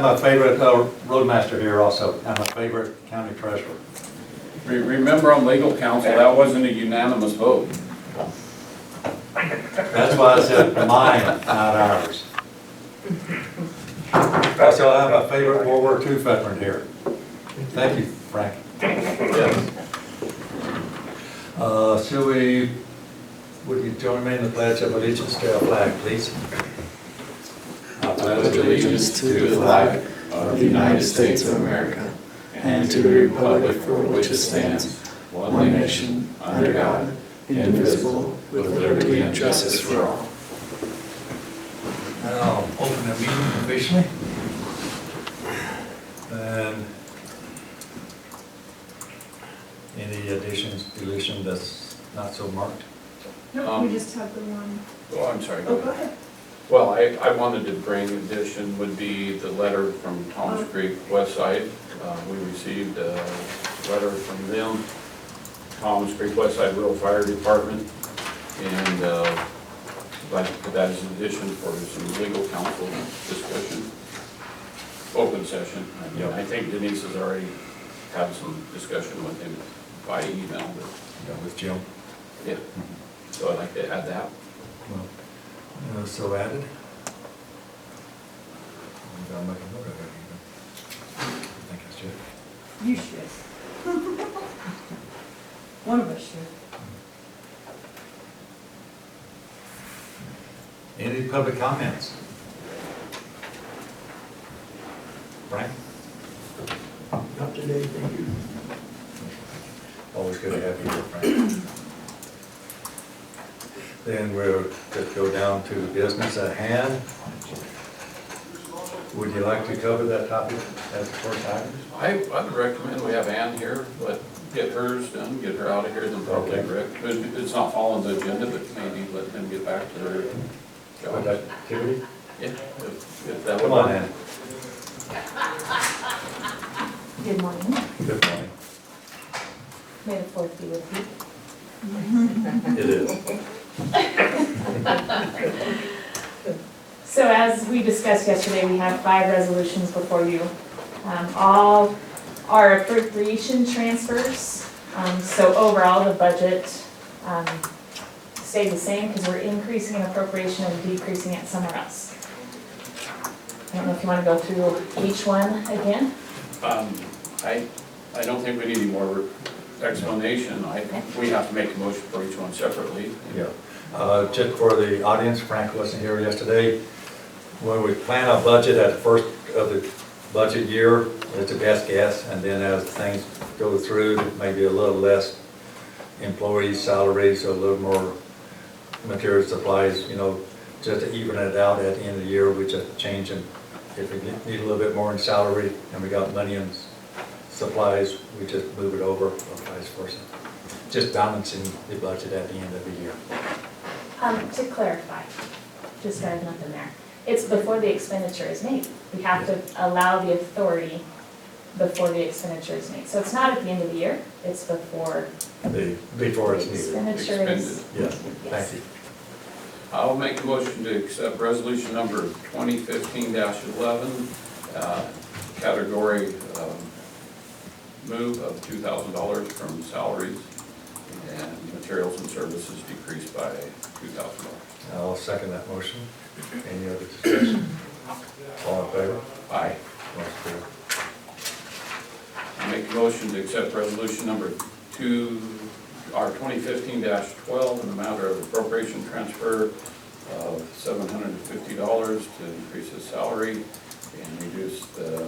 My favorite roadmaster here also, and my favorite county treasurer. Remember on legal counsel, that wasn't a unanimous vote. That's why I said mine, not ours. Also, I have my favorite World War II veteran here. Thank you, Frank. Yes. Would you join me in the Pledge of Allegiance to our flag, please? I pledge allegiance to the flag of the United States of America and to the republic for which it stands, one nation, under God, indivisible, with liberty and justice for all. Now, open the meeting officially. And any additions, deletion that's not so marked? No, we just have the one. Oh, I'm sorry. Oh, go ahead. Well, I wanted to bring addition would be the letter from Thomas Creek West Side. We received a letter from them, Thomas Creek West Side Rural Fire Department, and I'd like to put that as an addition for some legal counsel discussion, open session. Yep. I think Denise has already had some discussion with him by email, but Yeah, with Jim. yeah. So I'd like to add that. So added. I'm gonna make a note of it even. I think I should. You should. One of us should. Any public comments? Frank? Not today, thank you. Always good to have you here, Frank. Then we'll just go down to the business at hand. Would you like to cover that topic as the first item? I'd recommend we have Ann here, but get hers done, get her out of here, then probably Okay. Rick. It's not following the agenda, but maybe let them get back to their What job. activity? Yeah, if that would Come on, work. Ann. Good morning. Good morning. May the fourth be with you. It is. So as we discussed yesterday, we have 5 resolutions before you. All are appropriation transfers. So overall, the budget stays the same because we're increasing an appropriation and decreasing it somewhere else. I don't know if you want to go through each one again. I don't think we need any more explanation. We have to make a motion for each one separately. Yeah. Just for the audience, Frank wasn't here yesterday. When we plan our budget at the first of the budget year, it's a best guess, and then as things go through, maybe a little less employee salaries, a little more material supplies, just to even it out at the end of the year, we just change them. If we need a little bit more in salary and we got money in supplies, we just move it over or vice versa. Just balancing the budget at the end of the year. To clarify, just got nothing there. It's before the expenditure is made. We have to allow the authority before the expenditure is made. So it's not at the end of the year, it's before Before it's the needed. expenditure is. Yeah, Yes. thank you. I'll make a motion to accept resolution number 2015-11, category move of $2,000 from salaries and materials and services decreased by $2,000. I'll second that motion. Any other discussion? All in favor? Aye. Motion carried. I make a motion to accept resolution number 2015-12 in the matter of appropriation transfer of $750 to increase his salary and reduce the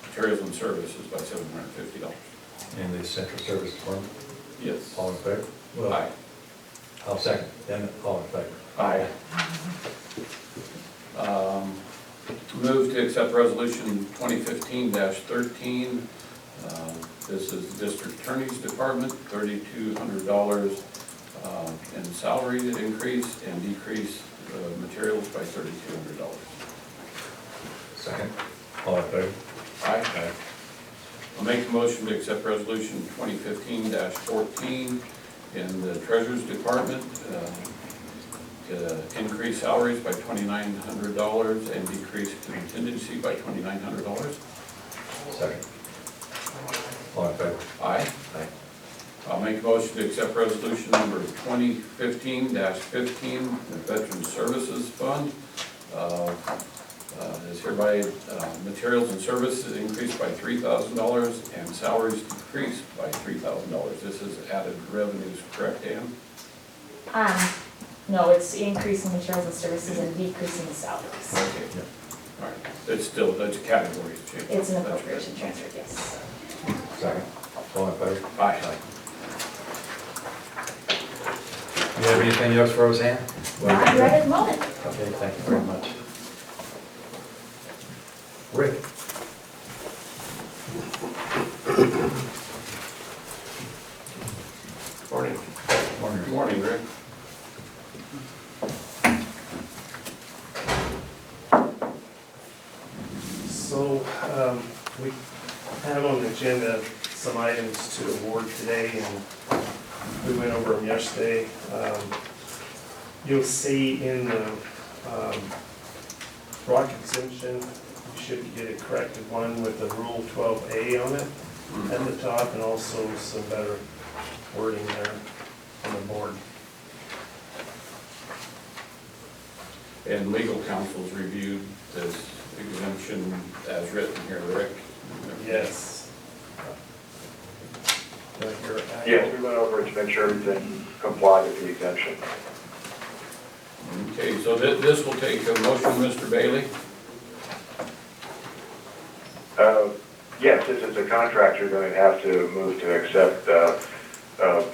materials and services by $750. In the central service department? Yes. All in favor? Well, Aye. I'll second. Then all in favor? Aye. Move to accept resolution 2015-13. This is the district attorney's department, $3,200 in salary increase and decrease materials by $3,200. Second. All in favor? Aye. I'll make a motion to accept resolution 2015-14 in the treasurer's department. increase salaries by $2,900 and decrease contingency by $2,900. Second. All in favor? Aye. Aye. I'll make a motion to accept resolution number 2015-15, the Veteran Services Fund. Is hereby materials and services increased by $3,000 and salaries decreased by $3,000. This is added revenues, correct, Ann? No, it's increasing materials and services and decreasing salaries. Okay. Yeah. All right. It's still, that's a category change. It's an That's appropriation good. transfer, yes. Second. All in favor? Aye. You have anything else for us, Ann? Not right at the moment. Okay, thank you very much. Rick? Morning. Morning. Good morning, Rick. So, we have on the agenda some items to award today, and we went over them yesterday. You'll see in the rock exemption, you should get a corrected one with the Rule 12A on it at the top, and also some better wording there on the board. And legal counsel's reviewed this exemption as written here, Rick? Yes. Yes, we went over it to make sure everything complied with the exemption. Okay, so this will take a motion, Mr. Bailey? Yes, this is a contract you're going to have to move to accept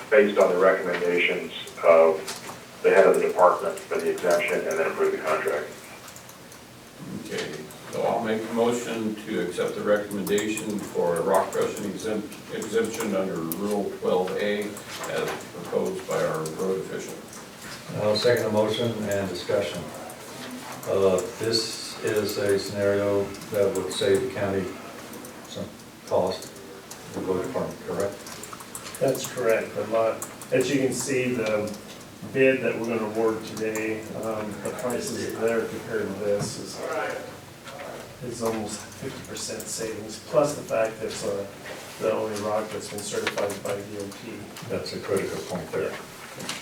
based on the recommendations of the head of the department for the exemption and then approve the contract. Okay, so I'll make a motion to accept the recommendation for a rock crushing exemption under Rule 12A as proposed by our road official. I'll second the motion and discussion. This is a scenario that would save the county some cost, the road department, correct? That's correct. A lot, as you can see, the bid that we're going to award today, the prices there compared to this is almost 50% savings, plus the fact that it's the only rock that's been certified by DOT. That's a critical point there.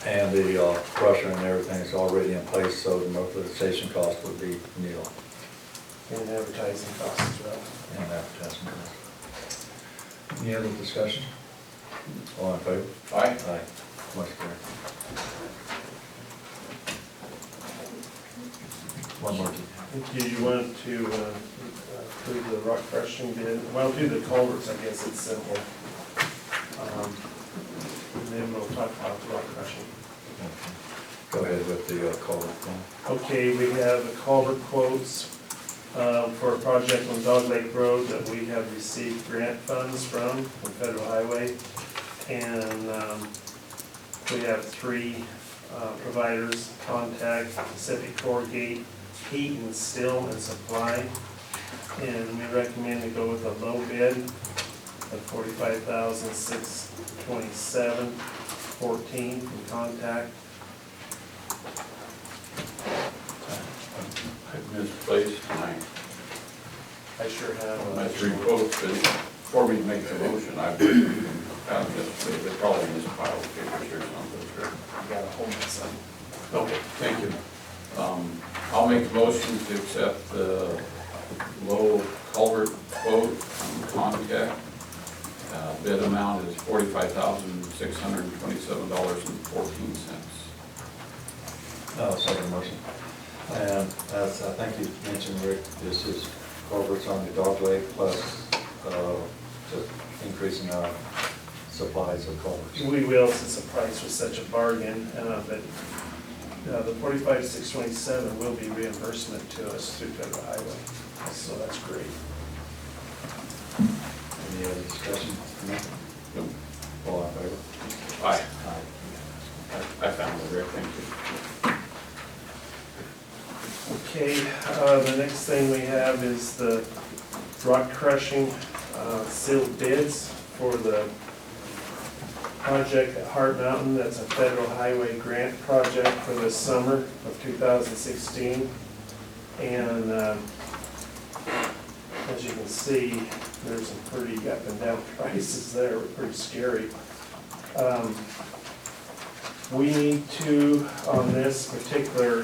And the crusher and everything is already in place, so the mobilization cost would be nil. And advertising costs as well. And advertising cost. Any other discussion? All in favor? Aye. Aye. Much carried. One more. Do you want to approve the rock crushing bid? Well, do the culverts, I guess it's simple. And then we'll talk about the rock crushing. Go ahead with the culvert thing. Okay, we have the culvert quotes for a project on Dog Lake Road that we have received grant funds from Federal Highway. And we have three providers: Contact, Pacific Corrugate, Heat and Still and Supply. And we recommend to go with a low bid of $45,627.14 from Contact. I've misplaced my I sure have. three quotes, but before we make the motion, I've found this, they're probably in this pile of papers or something. I got a hold of some. Okay, thank you. I'll make a motion to accept the low culvert quote from Contact. Bid amount is $45,627.14. Oh, second motion. And as I think you mentioned, Rick, this is culverts on the Dog Lake plus just increasing our supplies of culverts. We will, since the price was such a bargain, but the $45,627 will be reimbursement to us through Federal Highway, so that's great. Any other discussion? No. All in favor? Aye. Aye. I found it, Rick, thank you. Okay, the next thing we have is the rock crushing sealed bids for the project at Hart Mountain. That's a federal highway grant project for this summer of 2016. And as you can see, there's some pretty up and down prices there, pretty scary. We need to, on this particular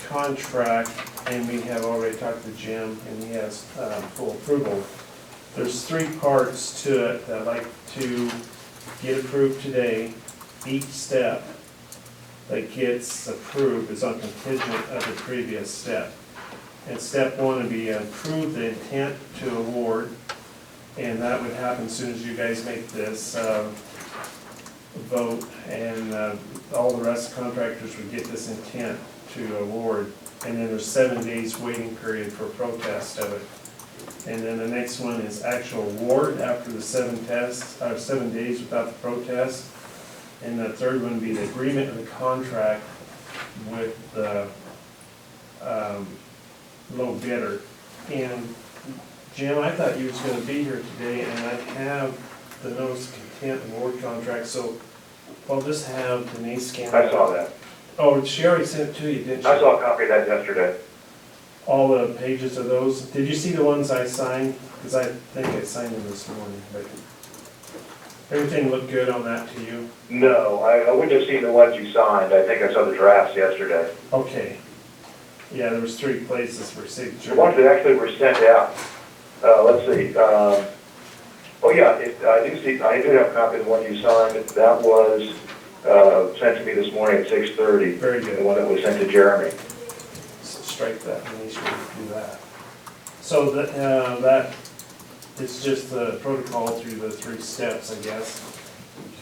contract, and we have already talked to Jim, and he has full approval. There's 3 parts to it that I'd like to get approved today. Each step that gets approved is on contingent of the previous step. And step 1 would be approve the intent to award, and that would happen as soon as you guys make this vote, and all the rest of the contractors would get this intent to award. And then there's 7 days waiting period for protest of it. And then the next one is actual award after the 7 days without the protest. And the third one would be the agreement of the contract with the low bidder. And Jim, I thought you was gonna be here today, and I have the notice of content award contract, so I'll just have Denise scan I that. saw that. Oh, she already sent it to you, didn't she? I saw a copy of that yesterday. All the pages of those. Did you see the ones I signed? Because I think I signed them this morning, but everything looked good on that to you? No, I wouldn't have seen the ones you signed. I think I saw the drafts yesterday. Okay. Yeah, there was 3 places for signature. The ones that actually were sent out, let's see, oh yeah, I do have a copy of the one you signed. That was sent to me this morning at 6:30. Very good. The one that was sent to Jeremy. Strike that, and we should do that. So that is just the protocol through the 3 steps, I guess.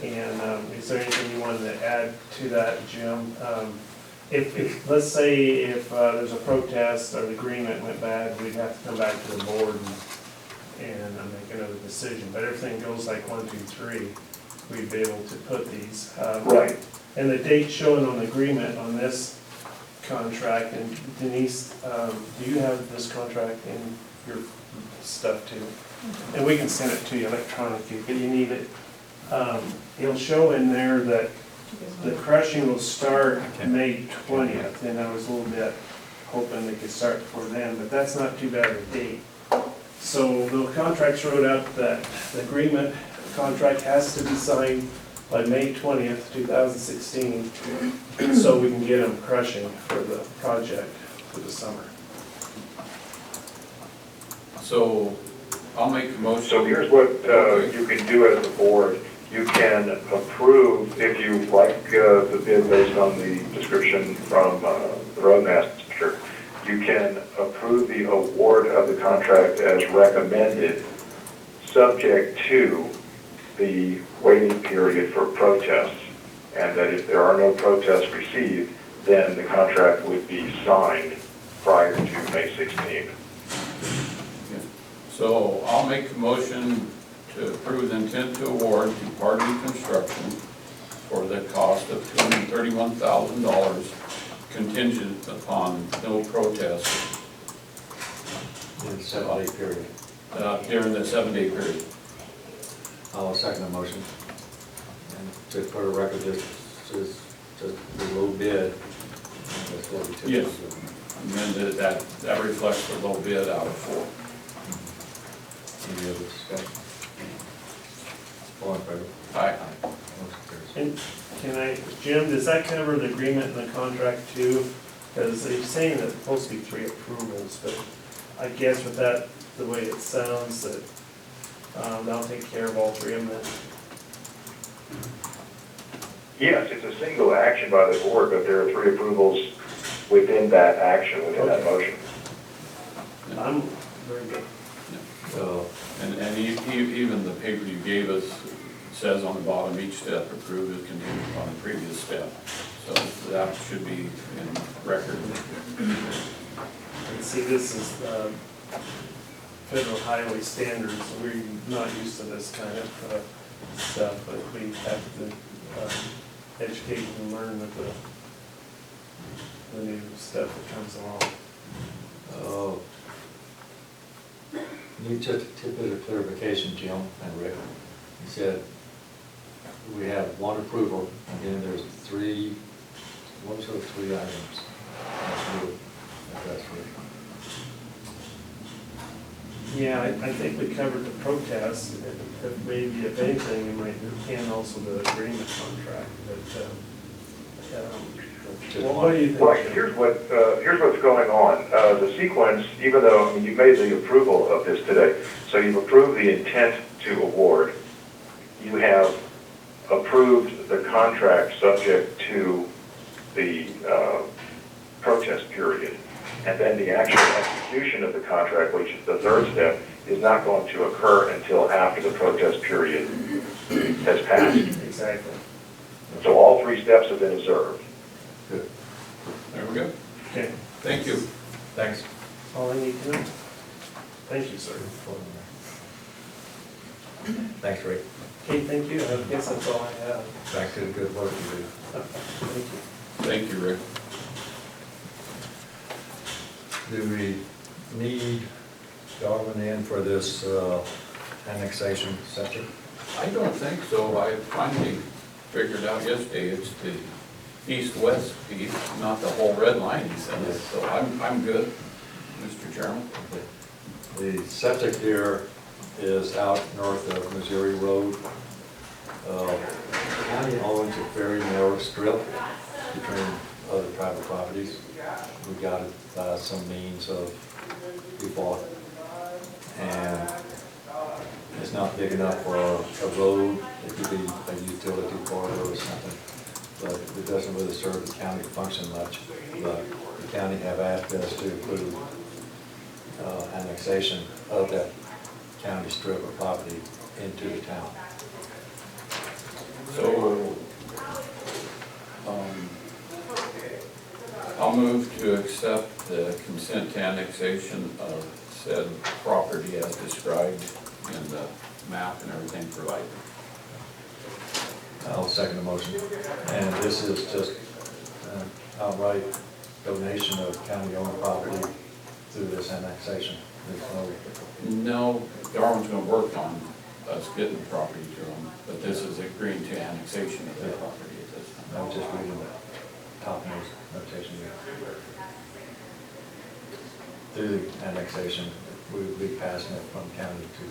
And is there anything you wanted to add to that, Jim? If let's say if there's a protest or the agreement went bad, we'd have to come back to the board and make another decision. But everything goes like 1, 2, 3, we'd be able to put these. Right. And the date shown on the agreement on this contract, and Denise, do you have this contract in your stuff too? And we can send it to you electronically, but you need it. It'll show in there that the crushing will start May 20th, and I was a little bit hoping they could start before then, but that's not too bad of a date. So the contracts wrote up that the agreement contract has to be signed by May 20th, 2016, so we can get them crushing for the project for the summer. So I'll make a motion. So here's what you can do as a board. You can approve, if you like the bid based on the description from the roadmaster, you can approve the award of the contract as recommended, subject to the waiting period for protests. And that if there are no protests received, then the contract would be signed prior to May 16th. So I'll make a motion to approve the intent to award to Party Construction for the cost of $231,000 contingent upon no protest In a 7-day period. During the 7-day period. I'll second the motion. And just for the record, this is just a low bid. That's what we typically Yes. do. And then that reflects the low bid out of 4. Any other discussion? All in favor? Aye. Motion carries. And can I, Jim, does that cover the agreement and the contract too? Because they're saying that it's supposed to be 3 approvals, but I guess with that, the way it sounds, that they'll take care of all 3 of them then. Yes, it's a single action by the board, but there are 3 approvals within that action, within that motion. I'm very good. So, And even the paper you gave us says on the bottom, each step approved is contingent upon the previous step. So that should be in record. And see, this is federal highway standards, so we're not used to this kind of stuff, but we have to educate and learn with the new stuff that comes along. oh. Need just a tidbit of clarification, Jim and Rick. You said we have one approval, and then there's three, what was those three items? That's right. Yeah, I think we covered the protest, if maybe if anything, we can also the agreement contract, but, what do you think? Well, here's what's going on. The sequence, even though, I mean, you made the approval of this today, so you've approved the intent to award. You have approved the contract subject to the protest period. And then the actual execution of the contract, which is the third step, is not going to occur until after the protest period has passed. Exactly. So all three steps have been observed. Good. There we go. Okay, Thank you. Thanks. all I need to know. Thank you, sir. Thanks, Rick. Okay, thank you, I guess that's all I have. Back to the good work you do. Thank you. Thank you, Rick. Do we need Darwin in for this annexation section? I don't think so. I finally figured out yesterday it's the east-west piece, not the whole red line he said. So I'm good, Mr. Chairman. The septic here is out north of Missouri Road. The county owns a very narrow strip between other private properties. We got it by some means of default, and it's not big enough for a road. It could be a utility corridor or something, but it doesn't really serve the county function much. But the county have asked us to approve annexation of that county strip of property into the town. So, I'll move to accept the consent to annexation of said property as described in the map and everything for Lakeview. I'll second the motion. And this is just an outright donation of county-owned property through this annexation. There's No, Darwin's gonna work on us getting the property to them, but this is agreeing to annexation of their property at this time. I'm just reading the top notation here. Through the annexation, we would be passing it from county to,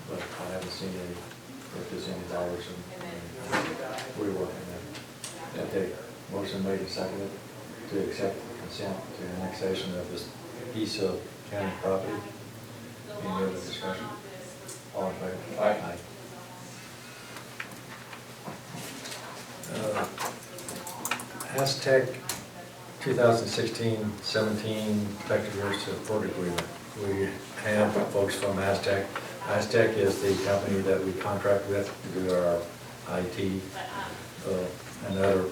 but I haven't seen any, if there's any dollars, and we're working on it. Okay, motion made and seconded to accept the consent to annexation of this piece of county property. Any other discussion? All in favor? Aye. Aztec 2016-17 effective year support agreement. We have folks from Aztec. Aztec is the company that we contract with to do our IT and other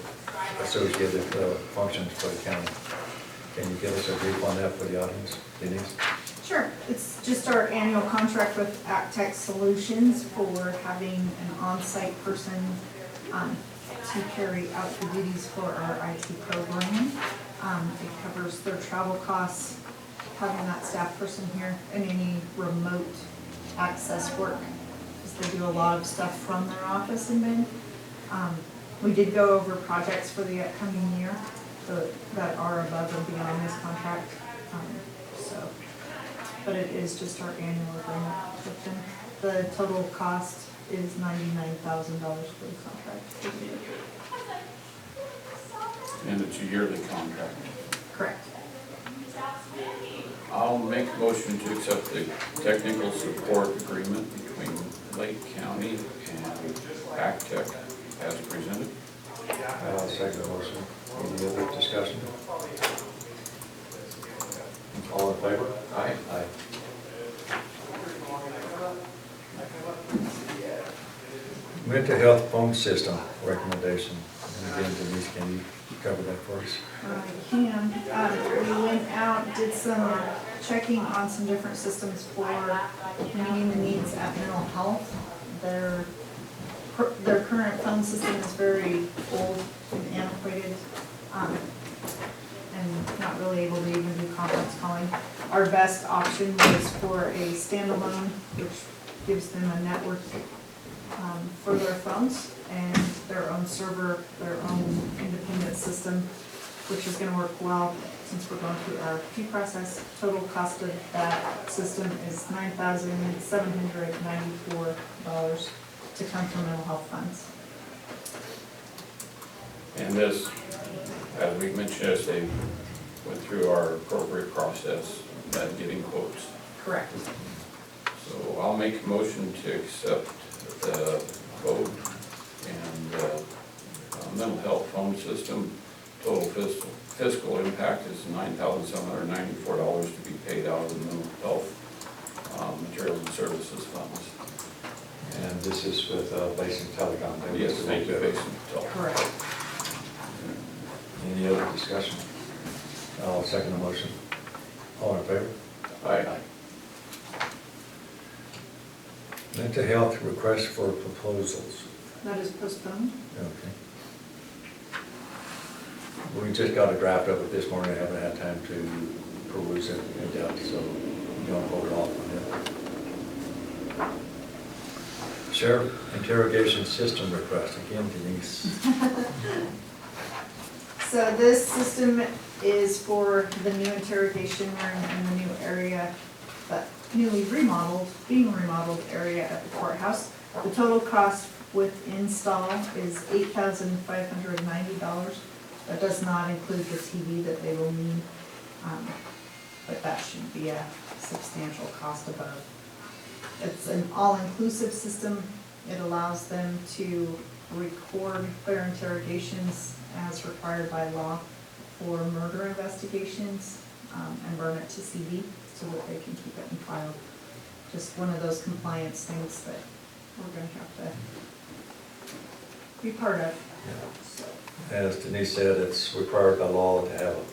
associated functions for the county. Can you give us a brief on that for the audience, Denise? Sure. It's just our annual contract with Aztec Solutions for having an on-site person to carry out the duties for our IT program. It covers their travel costs, having that staff person here, and any remote access work, because they do a lot of stuff from their office in Bend. We did go over projects for the upcoming year that are above and beyond this contract. But it is just our annual agreement with them. The total cost is $99,000 for the contract for the year. And it's a yearly contract. Correct. I'll make a motion to accept the technical support agreement between Lake County and Aztec as presented. I'll second the motion. Any other discussion? All in favor? Aye. Aye. Mental health phone system recommendation. And again, Denise, can you cover that for us? I can. We went out, did some checking on some different systems for meeting the needs at mental health. Their current phone system is very old and antiquated, and not really able to even do conference calling. Our best option was for a standalone, which gives them a network for their phones and their own server, their own independent system, which is gonna work well since we're going through our RFP process. Total cost of that system is $9,794 to come from mental health funds. And this, as we mentioned yesterday, went through our appropriate process at getting quotes. Correct. So I'll make a motion to accept the quote and mental health phone system. Total fiscal impact is $9,794 to be paid out of the mental health materials and services funds. And this is with Basin Telecom. They Yes, will thank you, do it. Basin Health. Correct. Any other discussion? I'll second the motion. All in favor? Aye. Mental health request for proposals. That is postponed. Okay. We just got a draft of it this morning. I haven't had time to peruse it in depth, so you don't hold off on it. Sheriff interrogation system request. Again, Denise. So this system is for the new interrogation room in the new area, but newly remodeled, being remodeled area at the courthouse. The total cost with install is $8,590. That does not include the TV that they will need, but that should be a substantial cost above. It's an all-inclusive system. It allows them to record their interrogations as required by law for murder investigations, and burn it to CD so that they can keep it in file. Just one of those compliance things that we're gonna have to be part of. So, As Denise said, it's required by law to have a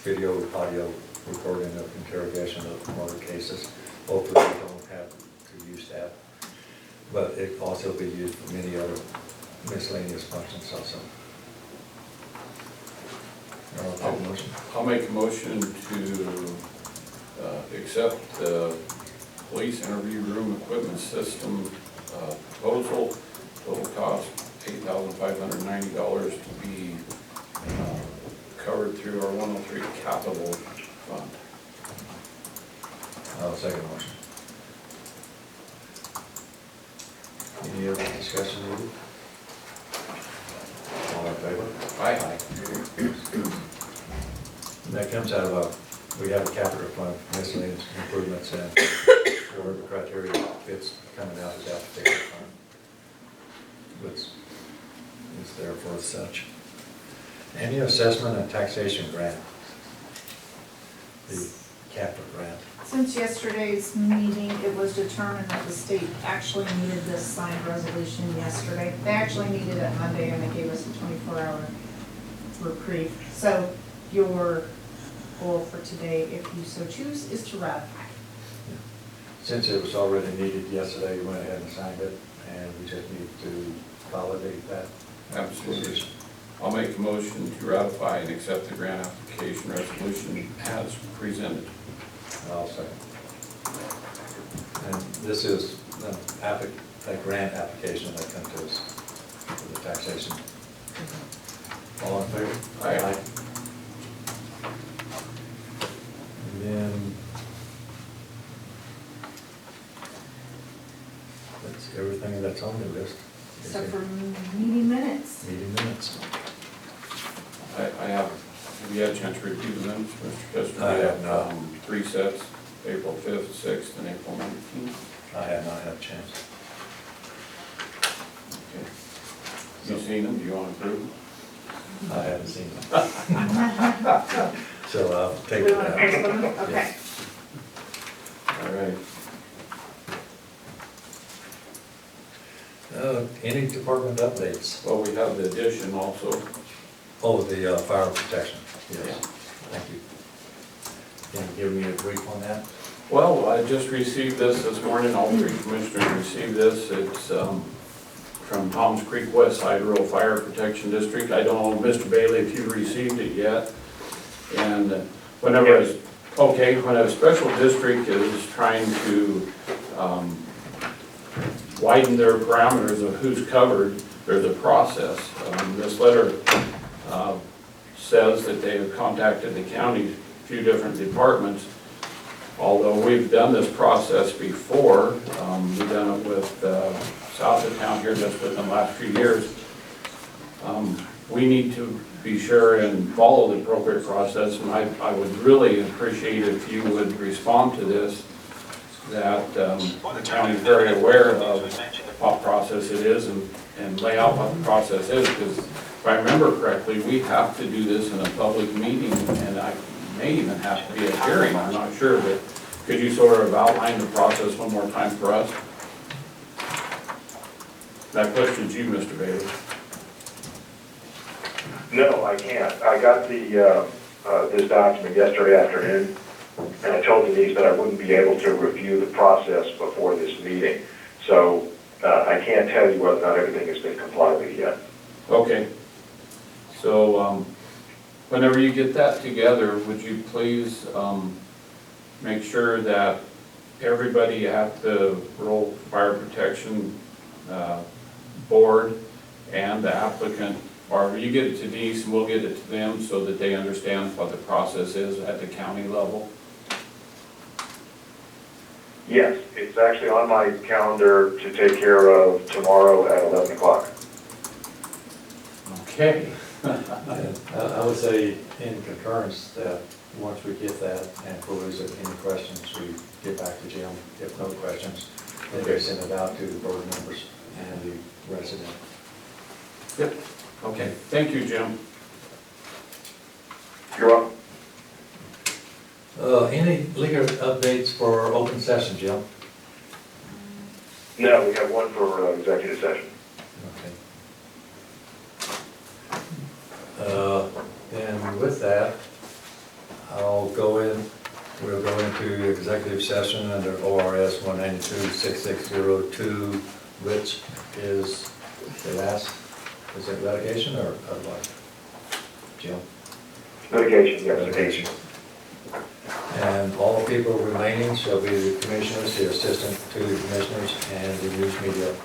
video, audio recording of interrogation of murder cases. Hopefully we don't have to use that, but it can also be used for many other miscellaneous functions also. I'll take a motion. I'll make a motion to accept the police interview room equipment system proposal. Total cost $8,590 to be covered through our 103 capital fund. I'll second the motion. Any other discussion needed? All in favor? Aye. And that comes out of we have a capital fund, miscellaneous improvements, and whatever the criteria fits coming out of that particular fund. Which is there for such. Any assessment and taxation grant? The capital grant. since yesterday's meeting, it was determined that the state actually needed this signed resolution yesterday. They actually needed it Monday and they gave us a 24-hour reprieve. So your goal for today, if you so choose, is to ratify. Since it was already needed yesterday, you went ahead and signed it, and we just need to validate that. Absolutely. I'll make a motion to ratify and accept the grant application resolution as presented. I'll second. And this is a grant application that comes to us for the taxation. All in favor? Aye. And then that's everything that's on the list. Except for meeting minutes. Meeting minutes. I have you had a chance to review the minutes, Mr. Kester? I have not. 3 sets, April 5th, 6th, and April 19th. I have not had a chance. Okay. You seen them? Do you want to approve them? I haven't seen them. So I'll take We it want to out. postpone them? Okay. All right. Any department updates? Well, we have the addition also. Oh, the fire protection, Yeah. yes. Thank you. Can you give me a brief on that? Well, I just received this morning. All 3 commissioners received this. It's from Tom's Creek West Side Rural Fire Protection District. I don't know, Mr. Bailey, if you received it yet. And when a special district is trying to widen their parameters of who's covered, there's a process. This letter says that they have contacted the county, a few different departments. Although we've done this process before, we've done it with south of town here just within the last few years. We need to be sure and follow the appropriate process, and I would really appreciate if you would respond to this, that the county is very aware of what process it is and lay out what the process is, because if I remember correctly, we have to do this in a public meeting, and I may even have to be a hearing, I'm not sure, but could you sort of outline the process one more time for us? That question's you, Mr. Bailey. No, I can't. I got this document yesterday afternoon, and I told Denise that I wouldn't be able to review the process before this meeting. So I can't tell you whether or not everything has been complied with yet. Okay. So whenever you get that together, would you please make sure that everybody at the rural fire protection board and the applicant, or you get it to Denise and we'll get it to them so that they understand what the process is at the county level? Yes, it's actually on my calendar to take care of tomorrow at 11 o'clock. Okay. And I would say in concurrence that once we get that and peruse it, any questions, we get back to Jim. If no questions, then we send it out to the board members and the resident. Yep. Okay. Thank you, Jim. You're welcome. Any legal updates for open session, Jim? No, we have one for executive session. Okay. And with that, we'll go into executive session under ORS 192-6602, which is the last, is it litigation or what? Jim? Litigation, yes, litigation. And all people remaining shall be the commissioners, the assistant to the commissioners, and the news media